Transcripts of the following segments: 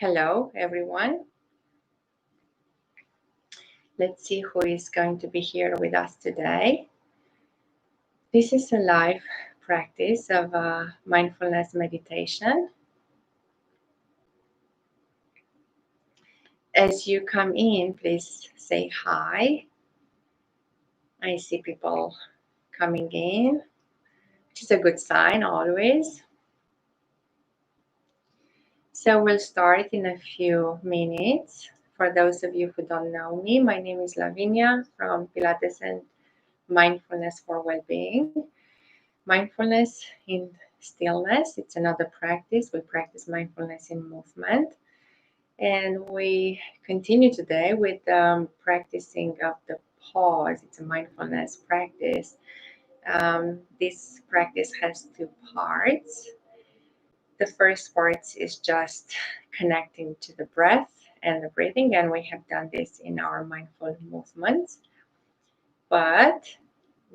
Hello, everyone. Let's see who is going to be here with us today. This is a live practice of mindfulness meditation. As you come in, please say hi. I see people coming in, which is a good sign always. So we'll start in a few minutes. For those of you who don't know me, my name is Lavinia from Pilates and Mindfulness for Wellbeing. Mindfulness in stillness, it's another practice. We practice mindfulness in movement. And we continue today with practicing of the pause. It's a mindfulness practice. This practice has two parts. The first part is just connecting to the breath and the breathing, and we have done this in our mindful movements. But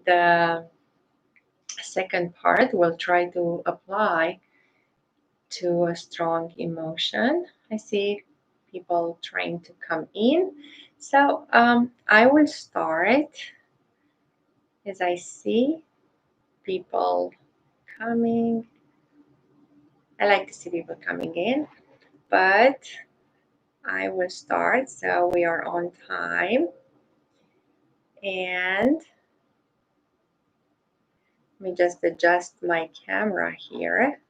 the second part will try to apply to a strong emotion. I see people trying to come in. So I will start as I see people coming. I like to see people coming in, but I will start. So we are on time. And let me just adjust my camera here.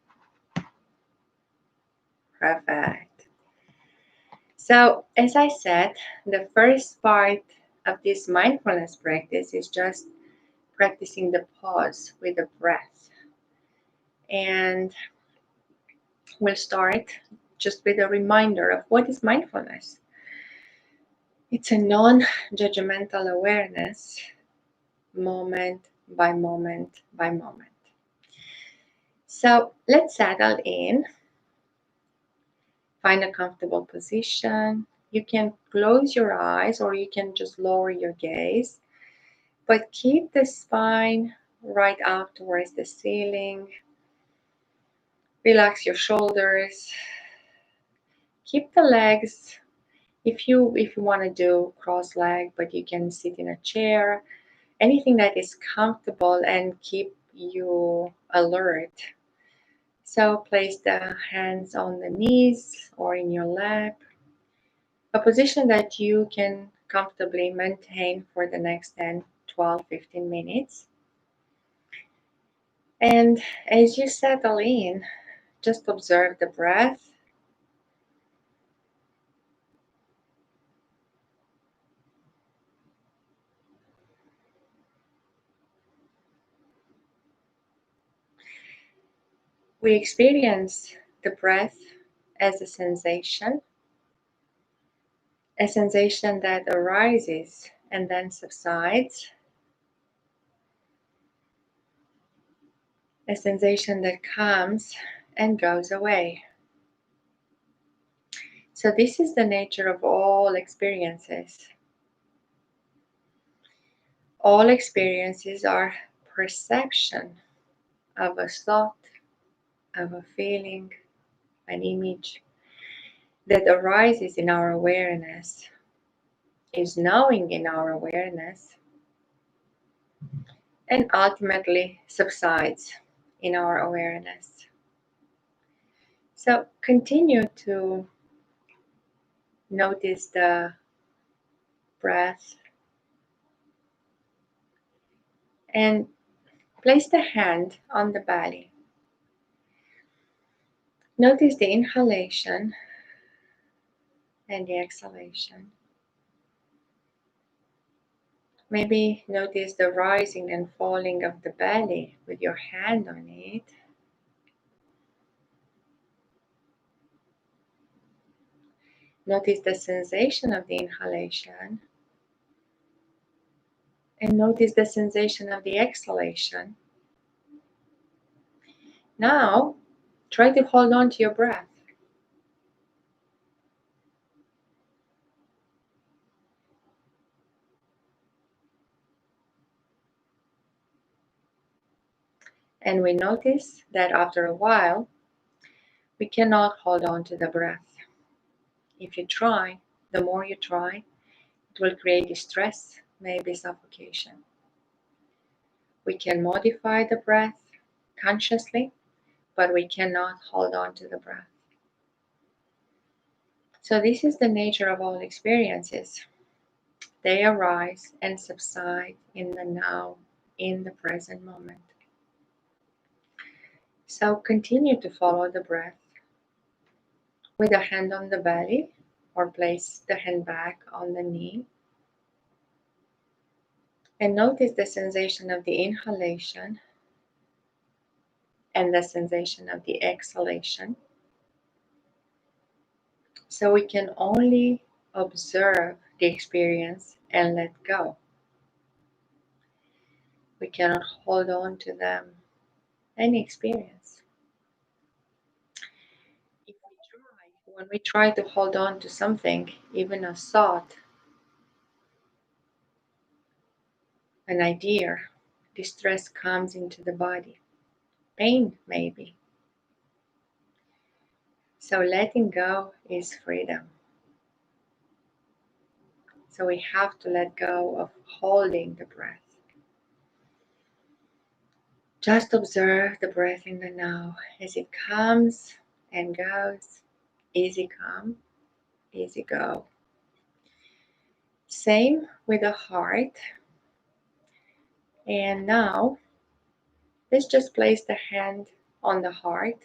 Perfect. So as I said, the first part of this mindfulness practice is just practicing the pause with the breath. And we'll start just with a reminder of what is mindfulness. It's a non-judgmental awareness, moment by moment by moment. So let's settle in. Find a comfortable position. You can close your eyes or you can just lower your gaze, but keep the spine right out towards the ceiling. Relax your shoulders. Keep the legs. If you want to do cross leg, but you can sit in a chair. Anything that is comfortable and keep you alert. So place the hands on the knees or in your lap. A position that you can comfortably maintain for the next 10, 12, 15 minutes. And as you settle in, just observe the breath. We experience the breath as a sensation that arises and then subsides, a sensation that comes and goes away. So this is the nature of all experiences. All experiences are perception of a thought, of a feeling, an image that arises in our awareness, is knowing in our awareness, and ultimately subsides in our awareness. So continue to notice the breath and place the hand on the belly. Notice the inhalation and the exhalation. Maybe notice the rising and falling of the belly with your hand on it. Notice the sensation of the inhalation and notice the sensation of the exhalation. Now, try to hold on to your breath. And we notice that after a while, we cannot hold on to the breath. If you try, the more you try, it will create distress, maybe suffocation. We can modify the breath consciously, but we cannot hold on to the breath. So this is the nature of all experiences. They arise and subside in the now, in the present moment. So continue to follow the breath with a hand on the belly or place the hand back on the knee. And notice the sensation of the inhalation and the sensation of the exhalation. So we can only observe the experience and let go. We cannot hold on to them, any experience. When we try to hold on to something, even a thought, an idea, distress comes into the body. Pain, maybe. So letting go is freedom. So we have to let go of holding the breath. Just observe the breath in the now as it comes and goes. Easy come, easy go. Same with the heart. And now, let's just place the hand on the heart.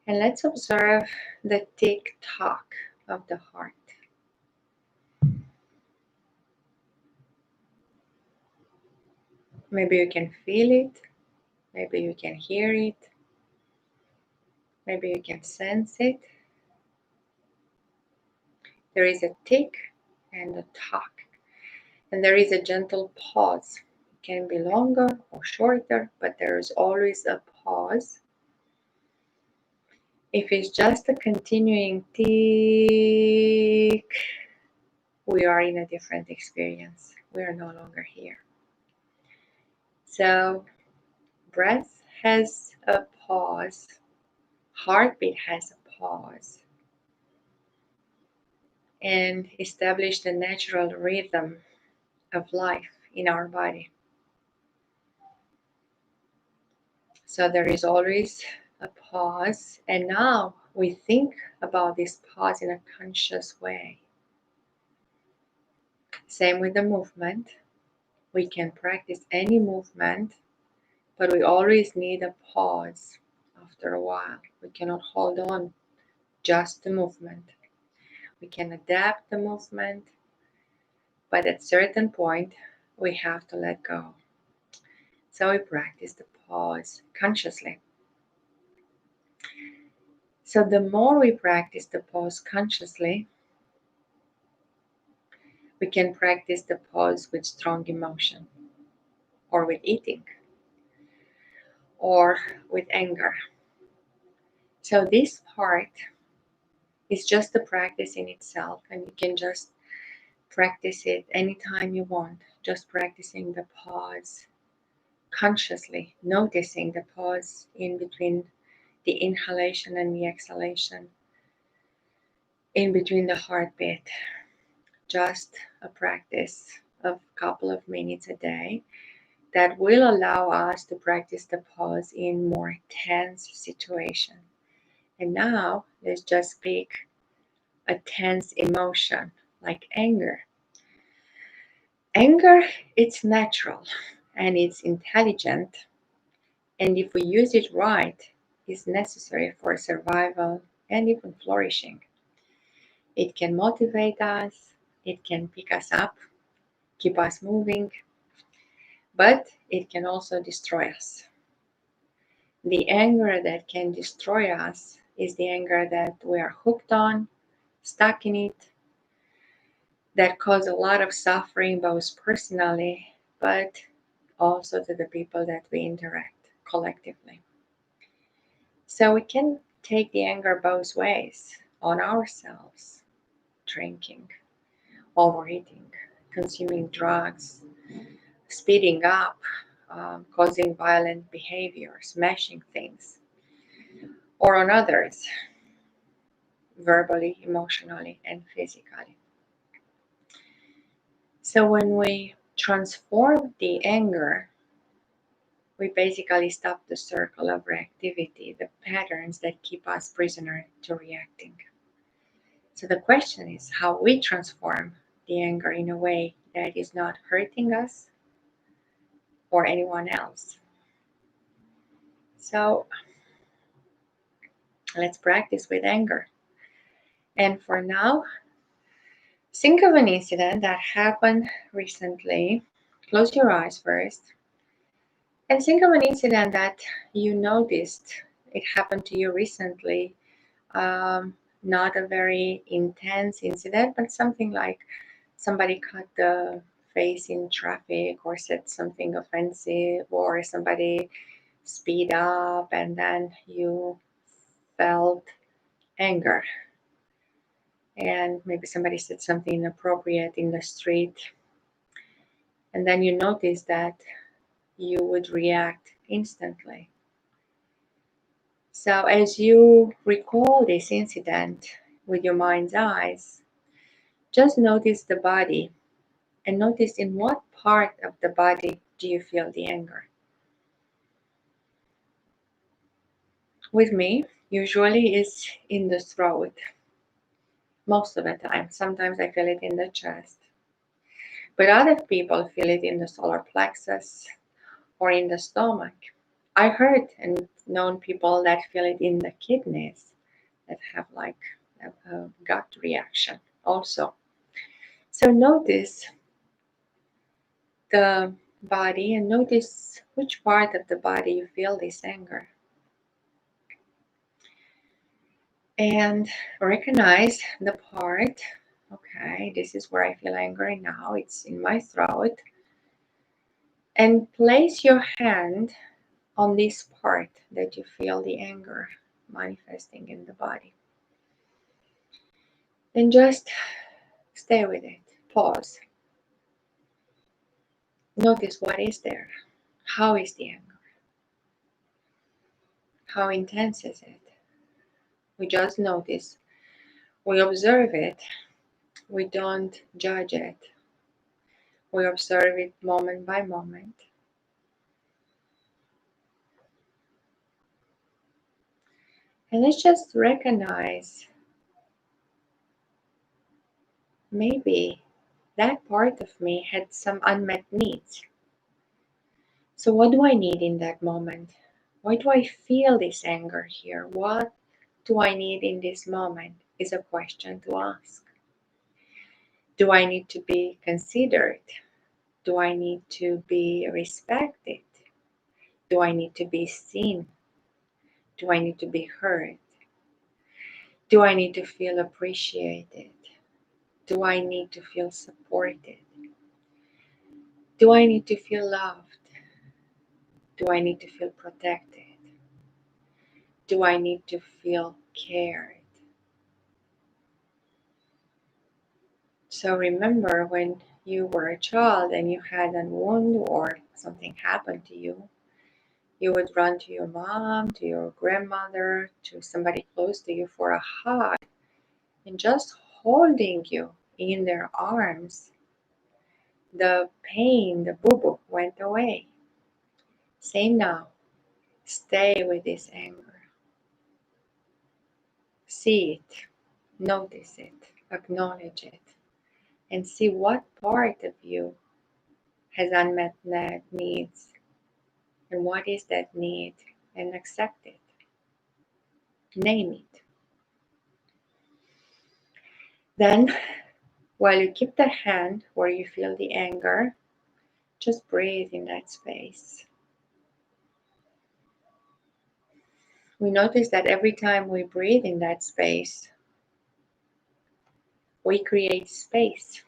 And let's observe the tick-tock of the heart. Maybe you can feel it. Maybe you can hear it. Maybe you can sense it. There is a tick and a tock. And there is a gentle pause. It can be longer or shorter, but there is always a pause. If it's just a continuing tick, we are in a different experience. We are no longer here. So, breath has a pause. Heartbeat has a pause. And establish the natural rhythm of life in our body. So there is always a pause, and now we think about this pause in a conscious way. Same with the movement. We can practice any movement, but we always need a pause after a while. We cannot hold on just the movement. We can adapt the movement, but at a certain point, we have to let go. So we practice the pause consciously. So the more we practice the pause consciously, we can practice the pause with strong emotion, or with eating, or with anger. So this part is just a practice in itself, and you can just practice it anytime you want. Just practicing the pause consciously, noticing the pause in between the inhalation and the exhalation, in between the heartbeat. Just a practice of a couple of minutes a day that will allow us to practice the pause in more tense situation. And now let's just pick a tense emotion like anger. Anger, it's natural and it's intelligent. And if we use it right, it's necessary for survival and even flourishing. It can motivate us, it can pick us up, keep us moving, but it can also destroy us. The anger that can destroy us is the anger that we are hooked on, stuck in it, that cause a lot of suffering both personally, but also to the people that we interact collectively. So we can take the anger both ways on ourselves: drinking, overeating, consuming drugs, speeding up, causing violent behavior, smashing things, or on others, verbally, emotionally, and physically. So when we transform the anger, we basically stop the circle of reactivity, the patterns that keep us prisoner to reacting. So the question is how we transform the anger in a way that is not hurting us or anyone else. So let's practice with anger. And for now, think of an incident that happened recently. Close your eyes first. And think of an incident that you noticed it happened to you recently. Not a very intense incident, but something like somebody cut the face in traffic or said something offensive, or somebody speed up and then you felt anger. And maybe somebody said something inappropriate in the street, and then you notice that you would react instantly. So as you recall this incident with your mind's eyes, just notice the body and notice in what part of the body do you feel the anger. With me, usually it's in the throat, most of the time. Sometimes I feel it in the chest, but other people feel it in the solar plexus or in the stomach. I heard and known people that feel it in the kidneys, that have like a gut reaction also. So notice the body and notice which part of the body you feel this anger. And recognize the part. Okay, this is where I feel angry now. It's in my throat. And place your hand on this part that you feel the anger manifesting in the body. And just stay with it. Pause. Notice what is there. How is the anger? How intense is it? We just notice. We observe it. We don't judge it. We observe it moment by moment. And let's just recognize maybe that part of me had some unmet needs. So, what do I need in that moment? Why do I feel this anger here? What do I need in this moment? Is a question to ask. Do I need to be considered? Do I need to be respected? Do I need to be seen? Do I need to be heard? Do I need to feel appreciated? Do I need to feel supported? Do I need to feel loved? Do I need to feel protected? Do I need to feel cared? So remember when you were a child and you had a wound or something happened to you would run to your mom, to your grandmother, to somebody close to you for a hug, and just holding you in their arms, the pain, the bubu went away. Same now. Stay with this anger. See it, notice it, acknowledge it, and see what part of you has unmet needs and what is that need, and accept it. Name it. Then, while you keep the hand where you feel the anger, just breathe in that space. We notice that every time we breathe in that space, we create space.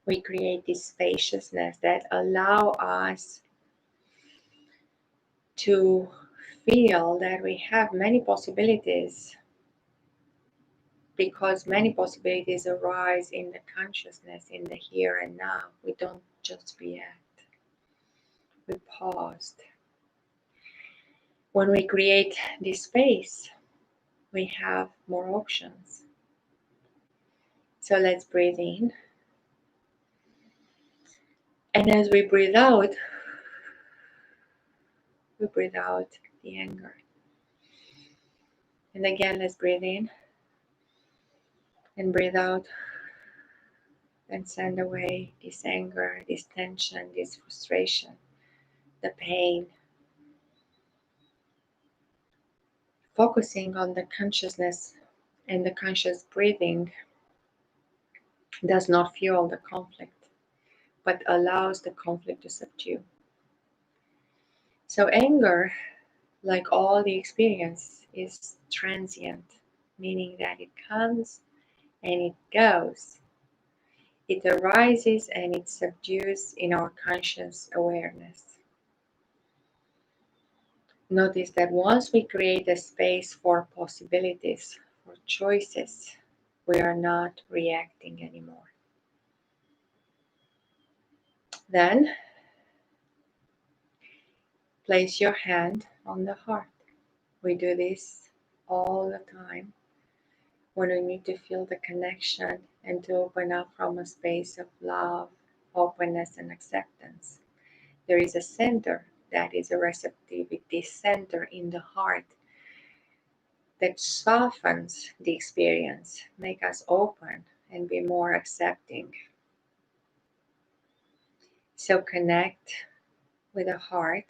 We create this spaciousness that allow us to feel that we have many possibilities, because many possibilities arise in the consciousness, in the here and now. We don't just react. We paused. When we create this space, we have more options. So let's breathe in. And as we breathe out the anger. And again, let's breathe in and breathe out and send away this anger, this tension, this frustration, the pain. Focusing on the consciousness and the conscious breathing does not fuel the conflict, but allows the conflict to subdue. So anger, like all the experience, is transient, meaning that it comes and it goes. It arises and it subdues in our conscious awareness. Notice that once we create a space for possibilities, for choices, we are not reacting anymore. Then place your hand on the heart. We do this all the time when we need to feel the connection and to open up from a space of love, openness, and acceptance. There is a center that is a receptivity center in the heart that softens the experience, make us open and be more accepting. So connect with the heart,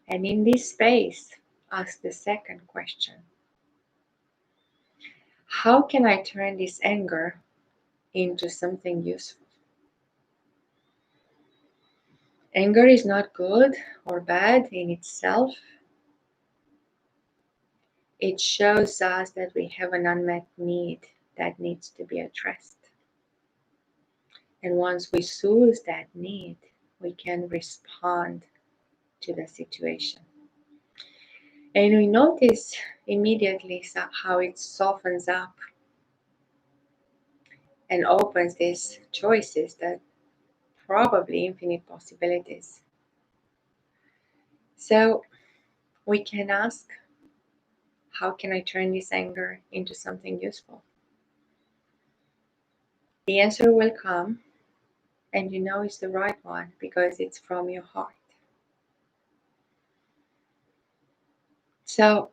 and in this space, ask the second question. How can I turn this anger into something useful? Anger is not good or bad in itself. It shows us that we have an unmet need that needs to be addressed. And once we soothe that need, we can respond to the situation. And we notice immediately how it softens up and opens these choices that probably infinite possibilities. So we can ask, how can I turn this anger into something useful? The answer will come, and you know it's the right one because it's from your heart. So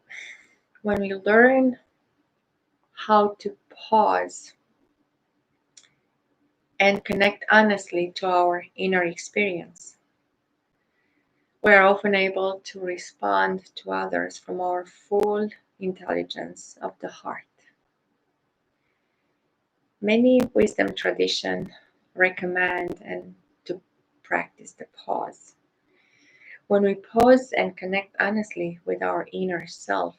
when we learn how to pause and connect honestly to our inner experience, we are often able to respond to others from our full intelligence of the heart. Many wisdom traditions recommend and to practice the pause. When we pause and connect honestly with our inner self,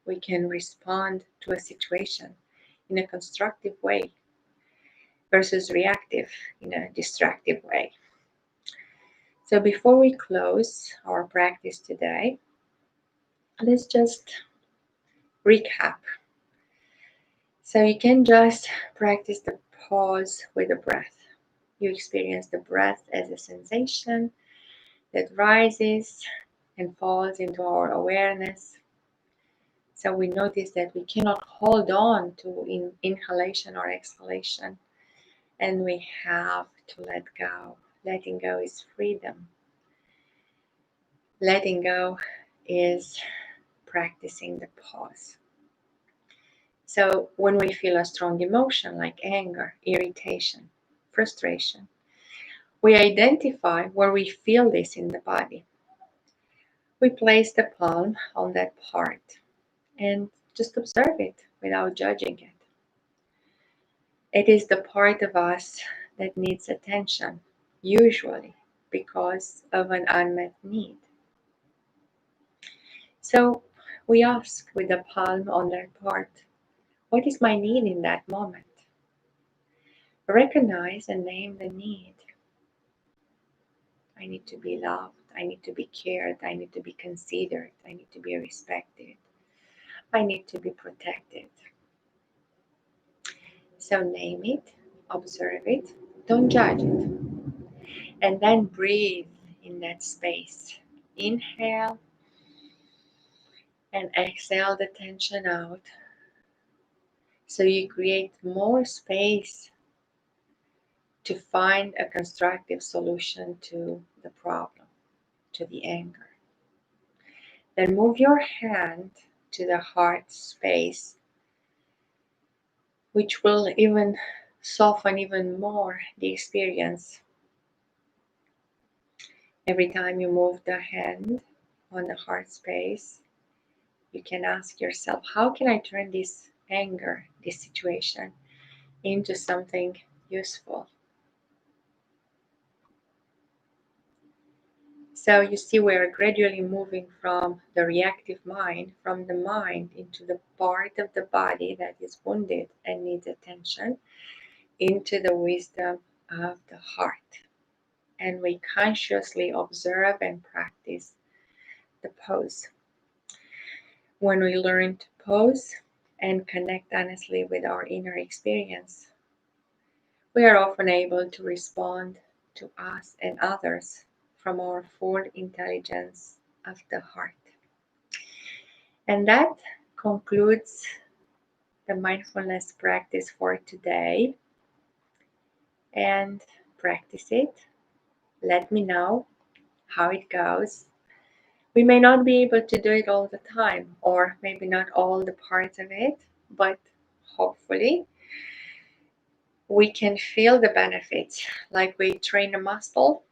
we can respond to a situation in a constructive way versus reactive in a destructive way. So before we close our practice today, let's just recap. So you can just practice the pause with the breath. You experience the breath as a sensation that rises and falls into our awareness. So we notice that we cannot hold on to inhalation or exhalation, and we have to let go. Letting go is freedom. Letting go is practicing the pause. So when we feel a strong emotion like anger, irritation, frustration, we identify where we feel this in the body. We place the palm on that part and just observe it without judging it. It is the part of us that needs attention, usually because of an unmet need. So we ask with the palm on that part, what is my need in that moment? Recognize and name the need. I need to be loved. I need to be cared. I need to be considered. I need to be respected. I need to be protected. So name it, observe it, don't judge it. And then breathe in that space. Inhale and exhale the tension out. So you create more space to find a constructive solution to the problem, to the anger. Then move your hand to the heart space, which will even soften even more the experience. Every time you move the hand on the heart space, you can ask yourself, how can I turn this anger, this situation, into something useful? So you see, we're gradually moving from the reactive mind, from the mind into the part of the body that is wounded and needs attention, into the wisdom of the heart. And we consciously observe and practice the pose. When we learn to pose and connect honestly with our inner experience, we are often able to respond to us and others from our full intelligence of the heart. And that concludes the mindfulness practice for today. And practice it. Let me know how it goes. We may not be able to do it all the time, or maybe not all the parts of it, but hopefully we can feel the benefits. Like we train a muscle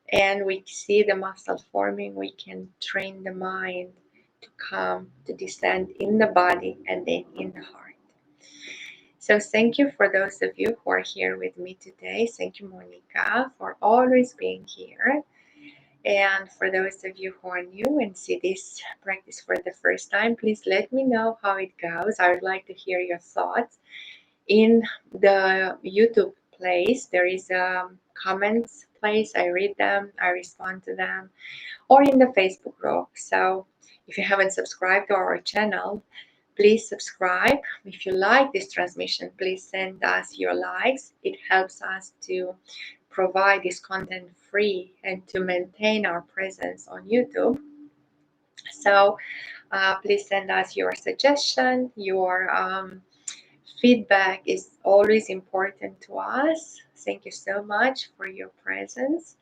and we see the muscle forming, we can train the mind to come, to descend in the body and then in the heart. So thank you for those of you who are here with me today. Thank you, Monica, for always being here. And for those of you who are new and see this practice for the first time, please let me know how it goes. I would like to hear your thoughts. In the YouTube place, there is a comments place. I read them, I respond to them, or in the Facebook group. So if you haven't subscribed to our channel, please subscribe. If you like this transmission, please send us your likes. It helps us to provide this content free and to maintain our presence on YouTube. So please send us your suggestion. Your feedback is always important to us. Thank you so much for your presence.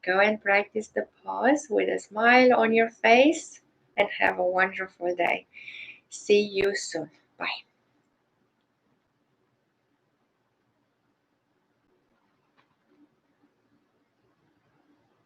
Go and practice the pause with a smile on your face and have a wonderful day. See you soon. Bye.